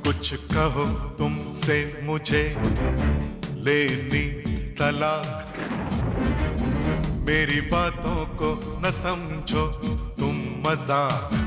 कुछ कहो तुमसे मुझे लेनी तलाक, मेरी बातों को न समझो तुम मजाक।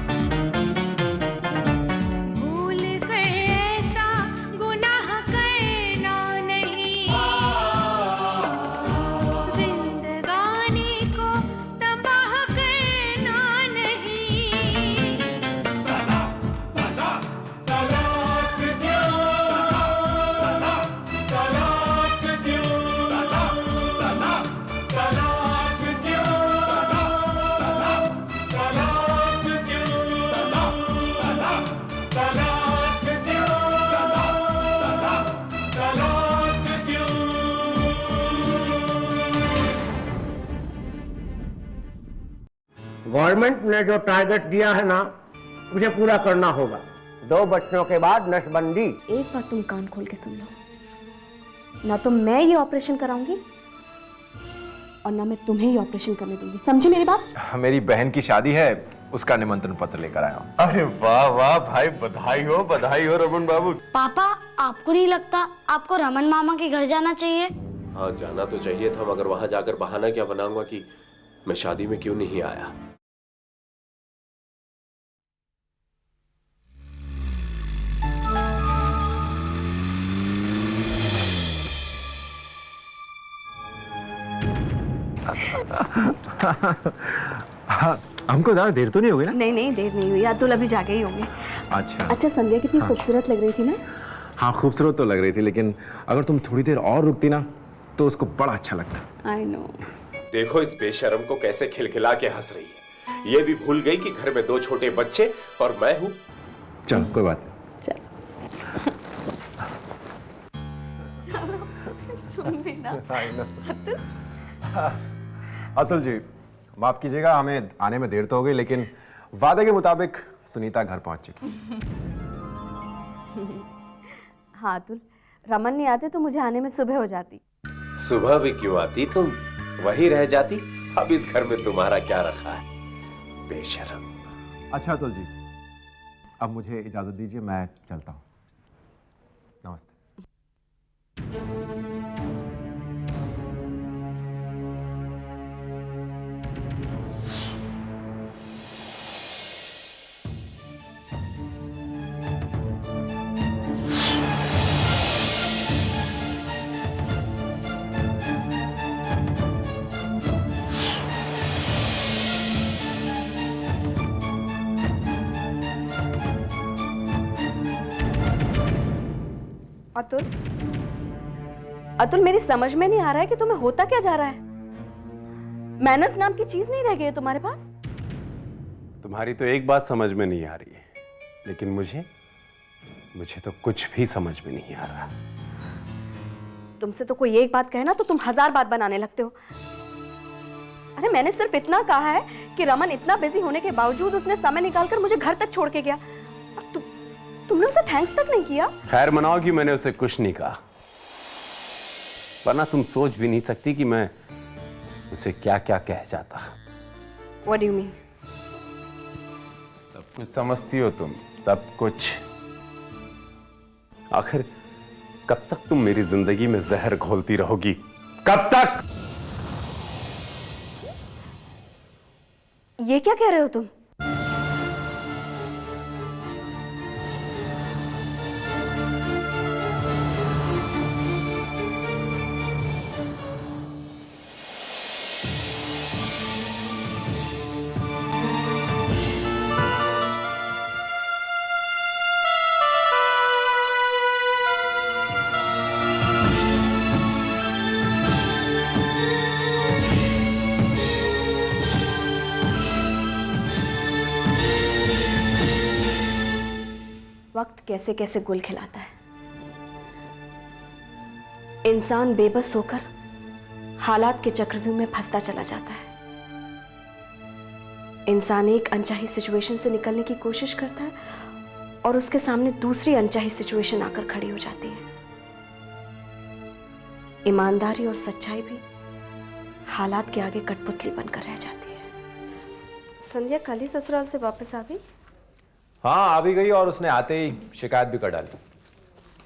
गवर्नमेंट ने जो टारगेट दिया है ना, मुझे पूरा करना होगा। 2 बच्चों के बाद नसबंदी। एक बात तुम कान खोल के सुन लो, ना तो मैं ये ऑपरेशन कराऊंगी और ना मैं तुम्हें ये ऑपरेशन करने दूंगी, समझे मेरी बात? मेरी बहन की शादी है, उसका निमंत्रण पत्र लेकर आया हूँ। अरे वाह वाह भाई, बधाई हो रमन बाबू। पापा, आपको नहीं लगता आपको रमन मामा के घर जाना चाहिए? हाँ, जाना तो चाहिए था, मगर वहां जाकर बहाना क्या बनाऊंगा कि मैं शादी में क्यों नहीं आया। हमको ज्यादा देर तो नहीं हो गई ना? नहीं नहीं, देर नहीं हुई, अतुल अभी जागे ही होंगे। अच्छा अच्छा, संध्या कितनी खूबसूरत लग रही थी ना? हाँ, खूबसूरत तो लग रही थी, लेकिन अगर तुम थोड़ी देर और रुकती ना तो उसको बड़ा अच्छा लगता। I know. देखो इस बेशर्म को कैसे खिलखिला के हंस रही है। ये भी भूल गई कि घर में 2 छोटे बच्चे और मैं हूँ। चल कोई बात चल। तुम भी ना। अतुल जी, माफ कीजिएगा, हमें आने में देर तो हो गई, लेकिन वादे के मुताबिक सुनीता घर पहुंच चुकी। हाँ अतुल, रमन नहीं आते तो मुझे आने में सुबह हो जाती। सुबह भी क्यों आती तुम, वही रह जाती। अब इस घर में तुम्हारा क्या रखा है, बेशर्म। अच्छा अतुल जी, अब मुझे इजाजत दीजिए, मैं चलता हूँ। नमस्ते। अतुल, अतुल मेरी समझ में नहीं आ रहा है कि तुम्हें होता क्या जा रहा है। मैनर्स नाम की चीज नहीं रह गई है तुम्हारे पास। तुम्हारी तो एक बात समझ में नहीं आ रही है, लेकिन मुझे तो कुछ भी समझ में नहीं आ रहा। तुमसे तो कोई एक बात कहे ना तो तुम 1000 बात बनाने लगते हो। अरे मैंने सिर्फ इतना कहा है कि रमन इतना बिजी होने के बावजूद उसने समय निकालकर मुझे घर तक छोड़ के गया। तुमने उसे थैंक्स तक नहीं किया। खैर मनाओ कि मैंने उसे कुछ नहीं कहा, वरना तुम सोच भी नहीं सकती कि मैं उसे क्या क्या कह जाता। What do you mean? सब कुछ समझती हो तुम, सब कुछ। आखिर कब तक तुम मेरी जिंदगी में जहर घोलती रहोगी, कब तक? ये क्या कह रहे हो तुम? वक्त कैसे कैसे गुल खिलाता है। इंसान बेबस होकर हालात के चक्रव्यूह में फंसता चला जाता है। इंसान एक अनचाही सिचुएशन से निकलने की कोशिश करता है और उसके सामने दूसरी अनचाही सिचुएशन आकर खड़ी हो जाती है। ईमानदारी और सच्चाई भी हालात के आगे कठपुतली बनकर रह जाती है। संध्या कल ही ससुराल से वापस आ गई? हाँ, आ भी गई और उसने आते ही शिकायत भी कर डाली।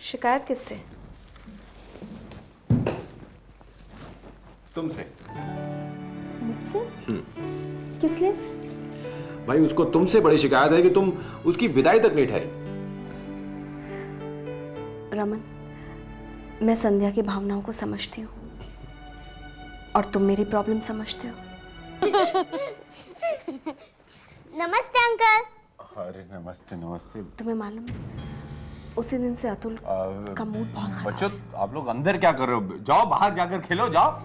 शिकायत किससे? तुमसे। मुझसे? किस लिए? भाई उसको तुमसे बड़ी शिकायत है कि तुम उसकी विदाई तक नहीं ठहरी। रमन, मैं संध्या की भावनाओं को समझती हूँ और तुम मेरी प्रॉब्लम समझते हो। नमस्ते अंकल। अरे नमस्ते नमस्ते। तुम्हें मालूम है, उसी दिन से अतुल का मूड बहुत खराब बच्चों आप लोग अंदर क्या कर रहे हो? जाओ बाहर जाकर खेलो, जाओ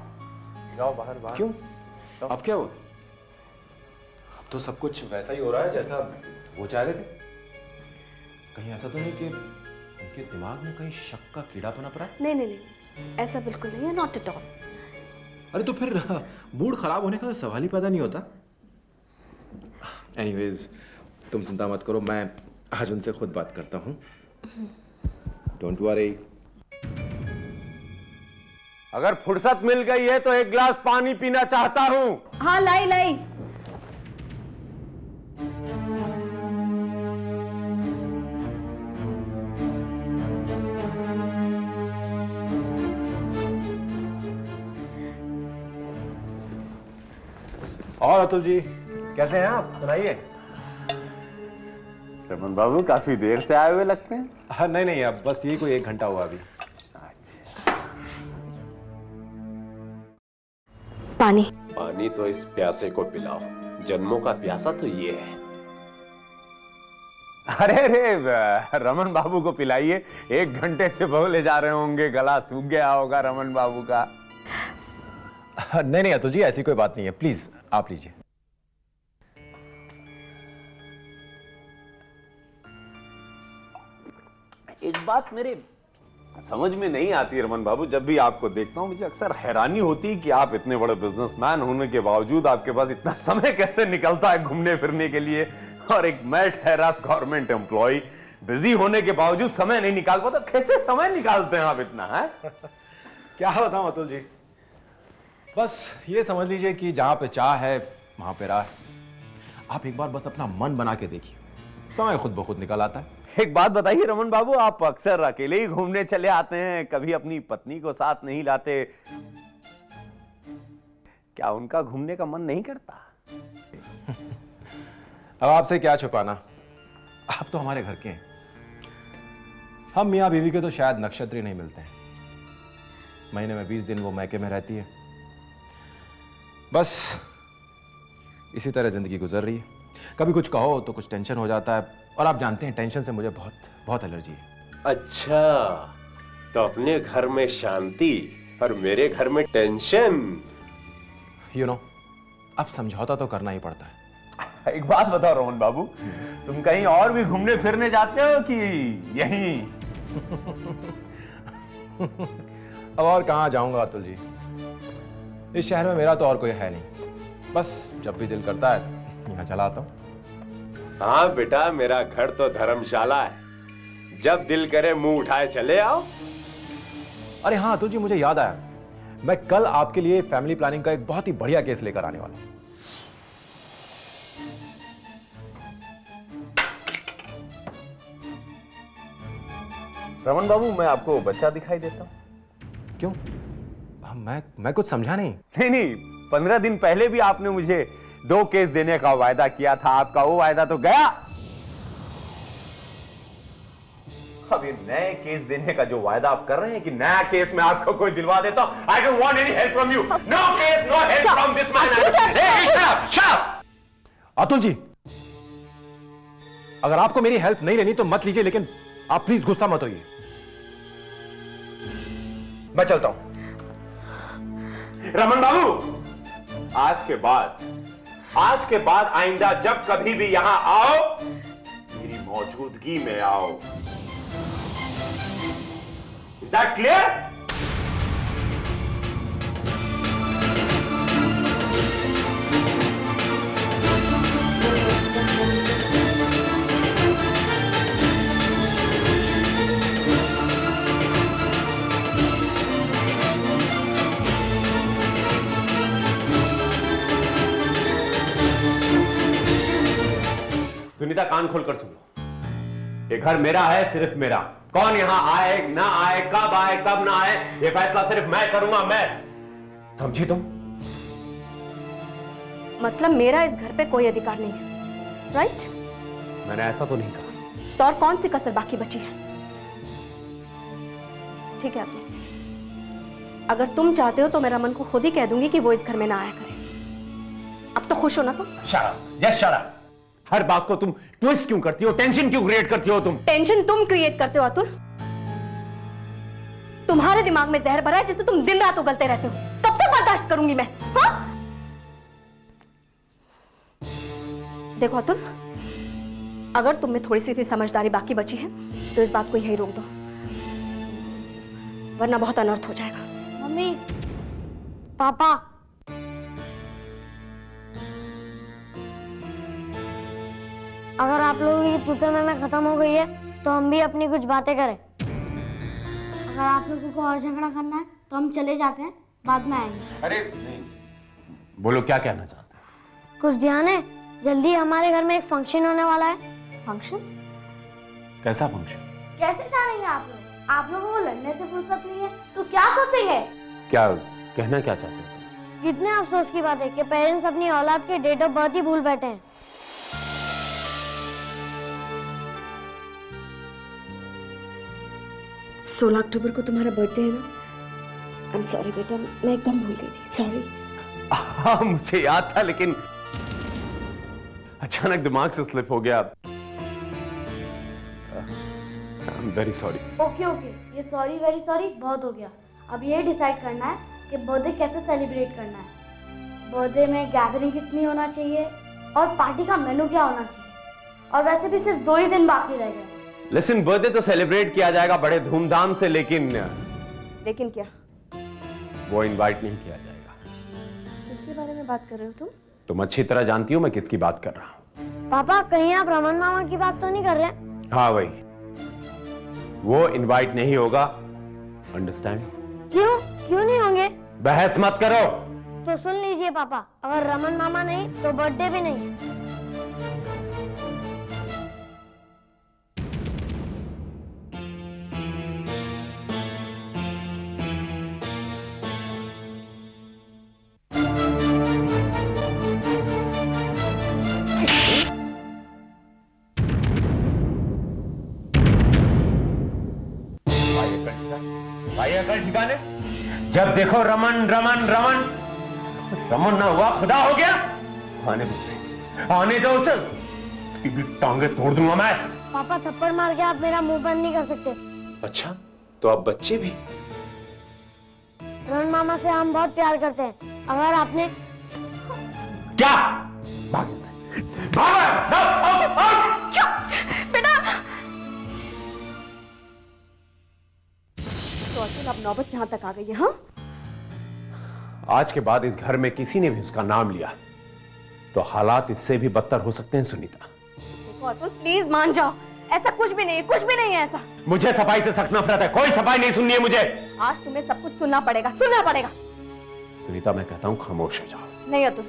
जाओ बाहर बाहर। क्यों? अब क्या हुआ? अब तो सब कुछ वैसा ही हो रहा है जैसा वो चाह रहे थे। कहीं ऐसा तो नहीं कि उनके दिमाग में कहीं शक का कीड़ा तो ना पड़ा? नहीं नहीं नहीं, ऐसा बिल्कुल नहीं है, नॉट एट ऑल। अरे तो फिर मूड खराब होने का सवाल ही पैदा नहीं होता। एनीवेज तुम चिंता मत करो, मैं आज उनसे खुद बात करता हूँ। Don't worry. अगर फुर्सत मिल गई है तो एक गिलास पानी पीना चाहता हूँ। हाँ लाई लाई। और अतुल जी कैसे हैं आप? सुनाइए। रमन बाबू काफी देर से आए हुए लगते हैं। हाँ नहीं नहीं, अब बस ये कोई 1 घंटा हुआ अभी। पानी। पानी तो इस प्यासे को पिलाओ, जन्मों का प्यासा तो ये है। अरे अरे रमन बाबू को पिलाइए, 1 घंटे से बोले जा रहे होंगे, गला सूख गया होगा रमन बाबू का। नहीं नहीं अतुल जी, ऐसी कोई बात नहीं है, प्लीज आप लीजिए। एक बात मेरे समझ में नहीं आती रमन बाबू, जब भी आपको देखता हूं मुझे अक्सर हैरानी होती है कि आप इतने बड़े बिजनेसमैन होने के बावजूद आपके पास इतना समय कैसे निकलता है घूमने फिरने के लिए, और एक मैं ठहरा गवर्नमेंट एम्प्लॉय बिजी होने के बावजूद समय नहीं निकाल पाता। कैसे समय निकालते हैं आप इतना? है क्या बताऊं अतुल जी, बस ये समझ लीजिए कि जहां पे चाह है वहां पे राह है। आप एक बार बस अपना मन बना के देखिए, समय खुद ब खुद निकल आता है। एक बात बताइए रमन बाबू, आप अक्सर अकेले ही घूमने चले आते हैं, कभी अपनी पत्नी को साथ नहीं लाते, क्या उनका घूमने का मन नहीं करता? अब आपसे क्या छुपाना, आप तो हमारे घर के हैं। हम मियां बीवी के तो शायद नक्षत्र ही नहीं मिलते हैं। महीने में 20 दिन वो मैके में रहती है। बस इसी तरह जिंदगी गुजर रही है। कभी कुछ कहो तो कुछ टेंशन हो जाता है, और आप जानते हैं टेंशन से मुझे बहुत बहुत एलर्जी है। अच्छा, तो अपने घर में शांति और मेरे घर में टेंशन। यू नो, अब समझौता तो करना ही पड़ता है। एक बात बताओ रोहन बाबू, तुम कहीं और भी घूमने फिरने जाते हो कि यहीं? अब और कहां जाऊंगा अतुल जी, इस शहर में मेरा तो और कोई है नहीं। बस जब भी दिल करता है यहां चला आता हूं। हाँ बेटा, मेरा घर तो धर्मशाला है, जब दिल करे मुंह उठाए चले आओ। अरे हाँ अतुल जी, मुझे याद आया, मैं कल आपके लिए फैमिली प्लानिंग का एक बहुत ही बढ़िया केस लेकर आने वाला हूं। रमन बाबू, मैं आपको बच्चा दिखाई देता हूं। क्यों? मैं कुछ समझा नहीं। नहीं नहीं, 15 दिन पहले भी आपने मुझे 2 केस देने का वायदा किया था, आपका वो वायदा तो गया। अब ये नए केस देने का जो वायदा आप कर रहे हैं कि नया केस में आपको कोई दिलवा देता हूं। I don't want any help from you. No case, no help from this man. Hey, shut up! Atul ji, अगर आपको मेरी हेल्प नहीं लेनी तो मत लीजिए, लेकिन आप प्लीज गुस्सा मत होइए। मैं चलता हूं। रमन बाबू, आज के बाद आइंदा जब कभी भी यहां आओ, मेरी मौजूदगी में आओ। Is that clear? सुनीता, कान खोलकर सुन लो, ये घर मेरा है, सिर्फ मेरा। कौन यहाँ आए ना आए, कब आए कब ना आए, ये फैसला सिर्फ मैं करूंगा, मैं। समझी तुम? मतलब मेरा इस घर पे कोई अधिकार नहीं है, राइट? मैंने ऐसा तो नहीं कहा। तो और कौन सी कसर बाकी बची है? ठीक है अतुल, अगर तुम चाहते हो तो मैं रमन को खुद ही कह दूंगी कि वो इस घर में ना आया करे। अब तो खुश हो ना तुम? Shut up, just shut up. हर बात को तुम ट्विस्ट क्यों करती हो, टेंशन क्यों क्रिएट करती हो तुम? टेंशन तुम क्रिएट करते हो अतुल। तुम्हारे दिमाग में जहर भरा है जिससे तुम दिन रात उगलते रहते हो। कब तक बर्दाश्त करूंगी मैं? हाँ? देखो अतुल, अगर तुम में थोड़ी सी भी समझदारी बाकी बची है तो इस बात को यही रोक दो, वरना बहुत अनर्थ हो जाएगा। मम्मी, पापा, अगर आप लोगों की तूते में खत्म हो गई है तो हम भी अपनी कुछ बातें करें। अगर आप लोगों को और झगड़ा करना है तो हम चले जाते हैं, बाद में आएंगे। अरे नहीं, बोलो क्या कहना चाहते हैं? कुछ ध्यान है, जल्दी हमारे घर में एक फंक्शन होने वाला है। फंक्शन? कैसा फंक्शन? कैसे जानेंगे आप लोग? आप लोगों को लड़ने से फुर्सत नहीं है तो क्या सोचेंगे? क्या कहना क्या चाहते हो? कितने अफसोस की बात है कि पेरेंट्स अपनी औलाद के डेट ऑफ बर्थ ही भूल बैठे हैं। 16 अक्टूबर को तुम्हारा बर्थडे है ना? आई एम सॉरी बेटा, मैं एकदम भूल गई थी, सॉरी। हाँ मुझे याद था लेकिन अचानक दिमाग से स्लिप हो गया। I am very sorry. Okay okay, ये सॉरी वेरी सॉरी बहुत हो गया। अब ये डिसाइड करना है कि बर्थडे कैसे सेलिब्रेट करना है। बर्थडे में गैदरिंग कितनी होना चाहिए और पार्टी का मेनू क्या होना चाहिए। और वैसे भी सिर्फ 2 ही दिन बाकी रह गए। लिसन, बर्थडे तो सेलिब्रेट किया जाएगा बड़े धूमधाम से, लेकिन क्या? वो इनवाइट नहीं किया जाएगा। किसके बारे में बात कर रहे हो तुम? तुम अच्छी तरह जानती हो मैं किसकी बात कर रहा हूँ। पापा, कहीं आप रमन मामा की बात तो नहीं कर रहे? हाँ वही, वो इनवाइट नहीं होगा, अंडरस्टैंड? क्यों क्यों नहीं होंगे? बहस मत करो। तो सुन लीजिए पापा, अगर रमन मामा नहीं तो बर्थडे भी नहीं। भाई अकल ठिकाने, जब देखो रमन रमन रमन रमन ना हुआ खुदा हो गया। आने दो उसे, आने दो उसे, उसकी भी टांगे तोड़ दूंगा मैं। पापा, थप्पड़ मार के आप मेरा मुंह बंद नहीं कर सकते। अच्छा, तो आप बच्चे भी? रमन मामा से हम बहुत प्यार करते हैं। अगर आपने क्या भाग से, भाग बेटा, तो अतुल अब नौबत यहाँ तक आ गई है। हाँ, आज के बाद इस घर में किसी ने भी उसका नाम लिया तो हालात इससे भी बदतर हो सकते हैं। सुनीता, देखो अतुल, प्लीज मान जाओ, ऐसा कुछ भी नहीं है, कुछ भी नहीं है ऐसा। मुझे सफाई से सख्त नफरत है, कोई सफाई नहीं सुननी है मुझे। आज तुम्हें सब कुछ सुनना पड़ेगा, सुनना पड़ेगा। सुनीता, मैं कहता हूं खामोश हो जाओ। नहीं अतुल,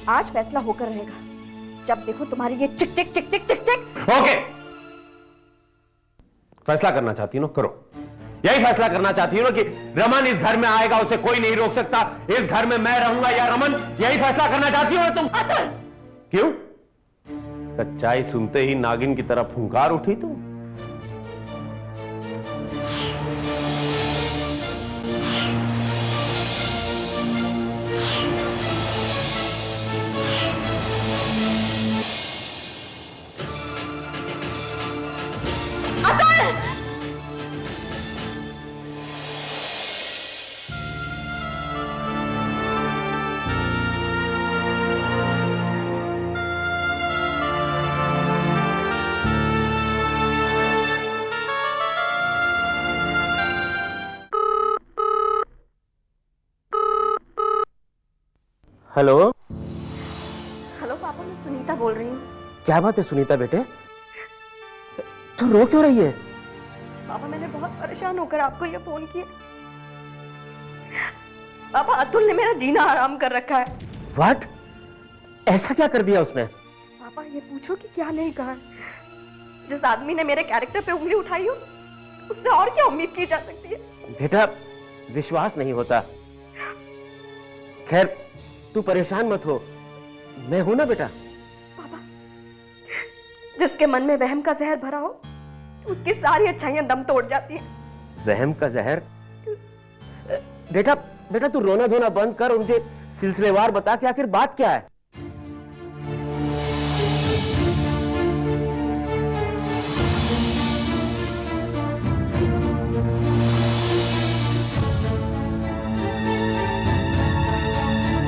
आज फैसला होकर रहेगा। जब देखो तुम्हारी ये चिक चिक चिक चिक चिक चिक। ओके, फैसला करना चाहती हो ना, करो। यही फैसला करना चाहती हो ना कि रमन इस घर में आएगा, उसे कोई नहीं रोक सकता, इस घर में मैं रहूंगा या रमन, यही फैसला करना चाहती हो ना तुम? अतुल! क्यों? सच्चाई सुनते ही नागिन की तरफ फुंकार उठी तुम? हेलो। हेलो पापा, मैं सुनीता बोल रही हूँ। क्या बात है सुनीता बेटे, तू रो क्यों रही है? पापा, मैंने बहुत परेशान होकर आपको ये फोन किया। पापा, अतुल ने मेरा जीना आराम कर रखा है। व्हाट? ऐसा क्या कर दिया उसने? पापा, ये पूछो कि क्या नहीं कहा। जिस आदमी ने मेरे कैरेक्टर पे उंगली उठाई हो, उससे और क्या उम्मीद की जा सकती है? बेटा विश्वास नहीं होता। खैर तू परेशान मत हो, मैं हूं ना बेटा। जिसके मन में वहम का जहर भरा हो, उसकी सारी अच्छाइयां दम तोड़ जाती हैं। वहम का जहर? बेटा बेटा तू रोना धोना बंद कर, उनके सिलसिलेवार बता कि आखिर बात क्या है।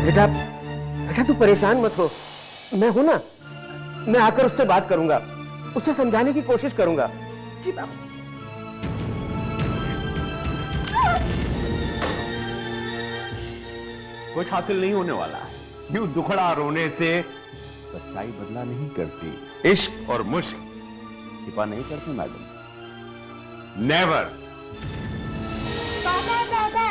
बेटा बेटा तू परेशान मत हो, मैं हूं ना। मैं आकर उससे बात करूंगा, उसे समझाने की कोशिश करूंगा। जी बाबा। कुछ हासिल नहीं होने वाला। यूं दुखड़ा रोने से सच्चाई बदला नहीं करती। इश्क और मुश्क छिपा नहीं करती मैडम, नेवर। बाबा बाबा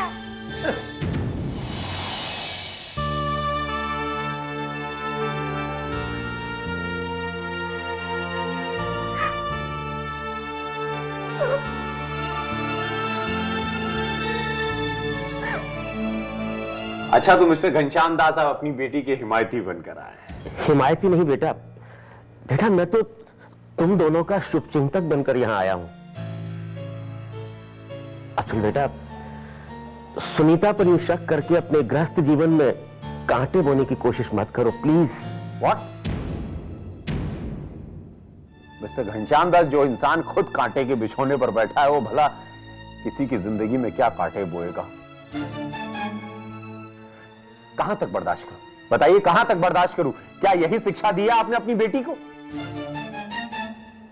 अच्छा तो मिस्टर घनश्याम दास आप अपनी बेटी के हिमायती बनकर आए। हिमायती नहीं बेटा, बेटा मैं तो तुम दोनों का शुभचिंतक बनकर यहां आया हूं। अतुल बेटा, सुनीता पर यूं शक करके अपने गृहस्थ जीवन में कांटे बोने की कोशिश मत करो please. What? Mister Ghanshyam Das, जो इंसान खुद कांटे के बिछोने पर बैठा है वो भला किसी की जिंदगी में क्या कांटे बोएगा? कहां तक बर्दाश्त करूं? बताइए कहां तक बर्दाश्त करूं? क्या यही शिक्षा दी है आपने अपनी बेटी को?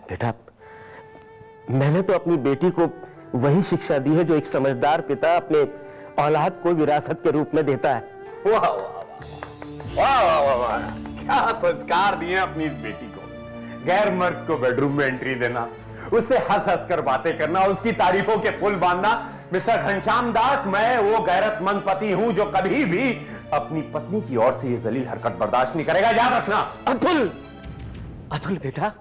बेटा मैंने तो अपनी बेटी को वही शिक्षा दी है जो एक समझदार पिता अपने औलाद को विरासत के रूप में देता है। वाह वाह वाह वाह वाह वाह वाह, क्या संस्कार दिए अपनी इस बेटी को। गैर मर्द को बेडरूम में एंट्री देना, उससे हंस हंस कर बातें करना, उसकी तारीफों के पुल बांधना। मिस्टर घनश्याम दास, मैं वो गैरतमंद पति हूं जो कभी भी अपनी पत्नी की ओर से ये जलील हरकत बर्दाश्त नहीं करेगा, याद रखना। अतुल, अतुल बेटा,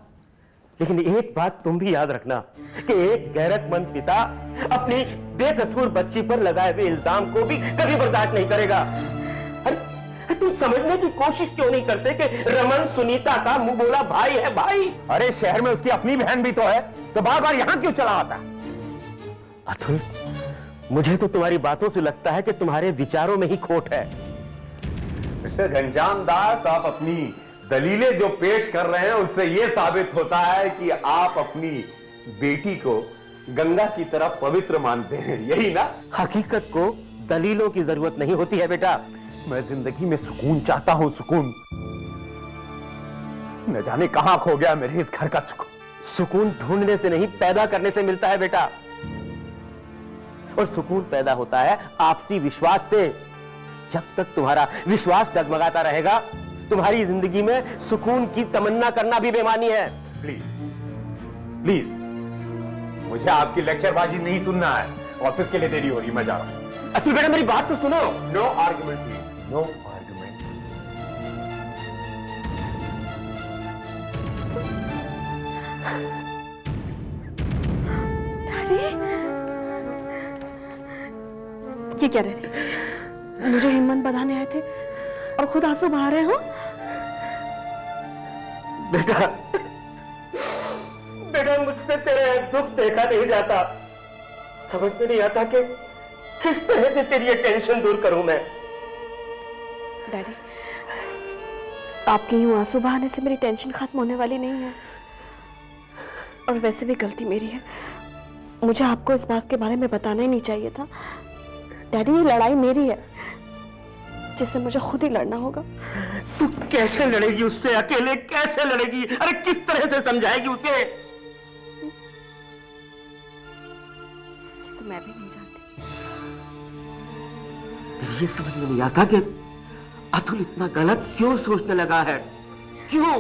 लेकिन एक बात तुम भी याद रखना कि एक गैरतमंद पिता अपनी बेकसूर बच्ची पर लगाए हुए इल्जाम को भी कभी बर्दाश्त नहीं करेगा। अरे तुम समझने की कोशिश क्यों नहीं करते कि रमन सुनीता का मुंह बोला भाई है भाई। अरे शहर में उसकी अपनी बहन भी तो है, तो बार बार यहां क्यों चला आता है? अतुल, मुझे तो तुम्हारी बातों से लगता है कि तुम्हारे विचारों में ही खोट है। मिस्टर घनश्याम दास, आप अपनी दलीलें जो पेश कर रहे हैं उससे यह साबित होता है कि आप अपनी बेटी को गंगा की तरह पवित्र मानते हैं, यही ना? हकीकत को दलीलों की जरूरत नहीं होती है बेटा। मैं जिंदगी में सुकून चाहता हूं, सुकून। न जाने कहां खो गया मेरे इस घर का सुकून। सुकून ढूंढने से नहीं, पैदा करने से मिलता है बेटा। और सुकून पैदा होता है आपसी विश्वास से। जब तक तुम्हारा विश्वास डगमगाता रहेगा, तुम्हारी जिंदगी में सुकून की तमन्ना करना भी बेमानी है। प्लीज प्लीज, मुझे आपकी लेक्चरबाजी नहीं सुनना है। ऑफिस के लिए देरी हो रही, मैं जा रहा हूं। अतुल बेटा मेरी बात तो सुनो। No argument please, no argument. Daddy, ये क्या डैडी? मुझे हिम्मत बढ़ाने आए थे और खुद आंसू बहा रहे हो? बेटा बेटा, मुझसे तेरे दुख देखा नहीं जाता। समझ में नहीं आता कि किस तरह से तेरी ये टेंशन दूर करूं मैं। डैडी, आपके यूं आंसू बहाने से मेरी टेंशन खत्म होने वाली नहीं है। और वैसे भी गलती मेरी है, मुझे आपको इस बात के बारे में बताना ही नहीं चाहिए था। डैडी, ये लड़ाई मेरी है जिससे मुझे खुद ही लड़ना होगा। तू कैसे लड़ेगी उससे? अकेले कैसे लड़ेगी? अरे किस तरह से समझाएगी उसे? तो मैं भी नहीं जानती। ये समझ में नहीं आता कि अतुल इतना गलत क्यों सोचने लगा है। क्यों?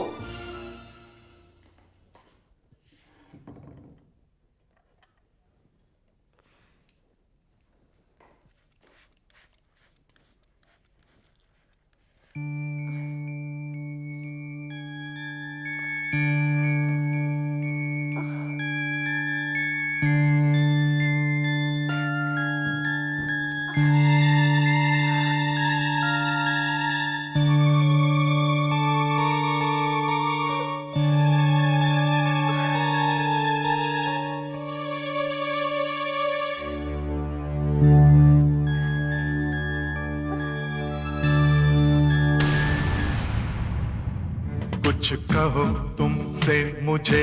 कुछ कहो तुमसे मुझे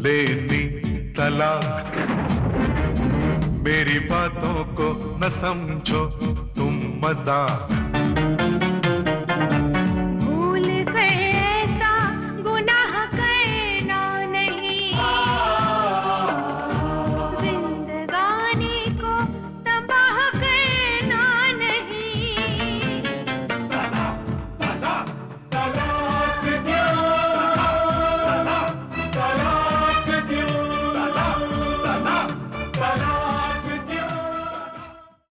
लेनी तलाक, मेरी बातों को न समझो तुम मजाक।